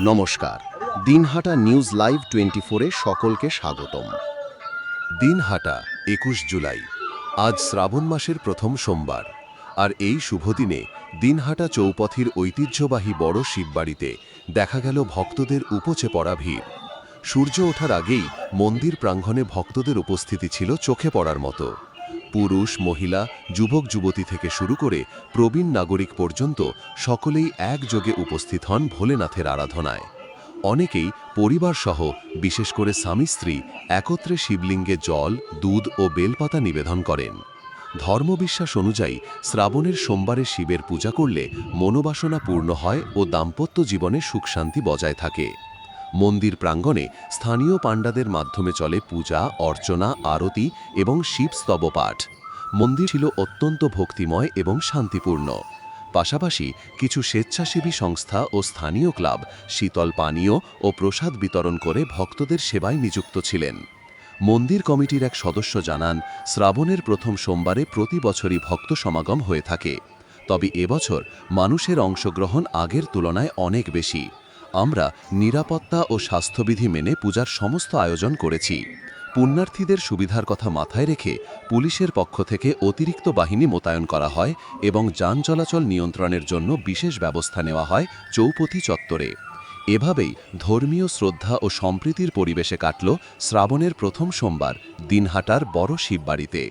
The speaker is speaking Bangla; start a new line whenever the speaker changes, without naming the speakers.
নমস্কার, দিনহাটা নিউজ লাইভ 24-এ সকলকে স্বাগতম। দিনহাটা 21 জুলাই। আজ শ্রাবণ মাসের প্রথম সোমবার, আর এই শুভদিনে দিনহাটা চৌপথির ঐতিহ্যবাহী বড় শিববাড়িতে দেখা গেল ভক্তদের উপচে পড়া ভিড়। সূর্য ওঠার আগেই মন্দির প্রাঙ্গণে ভক্তদের উপস্থিতি ছিল চোখে পড়ার মতো। পুরুষ, মহিলা, যুবক যুবতী থেকে শুরু করে প্রবীণ নাগরিক পর্যন্ত সকলেই একযোগে উপস্থিত হন ভোলেনাথের আরাধনায়। অনেকেই পরিবারসহ, বিশেষ করে স্বামী স্ত্রী একত্রে শিবলিঙ্গে জল, দুধ ও বেলপাতা নিবেদন করেন। ধর্মবিশ্বাস অনুযায়ী শ্রাবণের সোমবারে শিবের পূজা করলে মনোবাসনা পূর্ণ হয় ও দাম্পত্য জীবনে সুখ শান্তি বজায় থাকে। মন্দির প্রাঙ্গণে স্থানীয় পাণ্ডাদের মাধ্যমে চলে পূজা, অর্চনা, আরতি এবং শিব স্তব পাঠ। মন্দির ছিল অত্যন্ত ভক্তিময় এবং শান্তিপূর্ণ। পাশাপাশি কিছু স্বেচ্ছাসেবী সংস্থা ও স্থানীয় ক্লাব শীতল পানীয় ও প্রসাদ বিতরণ করে ভক্তদের সেবায় নিযুক্ত ছিলেন। মন্দির কমিটির এক সদস্য জানান, শ্রাবণের প্রথম সোমবারে প্রতি বছরই ভক্ত সমাগম হয়ে থাকে, তবে এবছর মানুষের অংশগ্রহণ আগের তুলনায় অনেক বেশি। আমরা নিরাপত্তা ও স্বাস্থ্যবিধি মেনে পূজার সমস্ত আয়োজন করেছি। পুণ্যার্থীদের সুবিধার কথা মাথায় রেখে পুলিশের পক্ষ থেকে অতিরিক্ত বাহিনী মোতায়েন করা হয় এবং যান চলাচল নিয়ন্ত্রণের জন্য বিশেষ ব্যবস্থা নেওয়া হয় চৌপথি চত্বরে। এভাবেই ধর্মীয় শ্রদ্ধা ও সম্প্রীতির পরিবেশে কাটল শ্রাবণের প্রথম সোমবার দিনহাটার বড় শিববাড়িতে।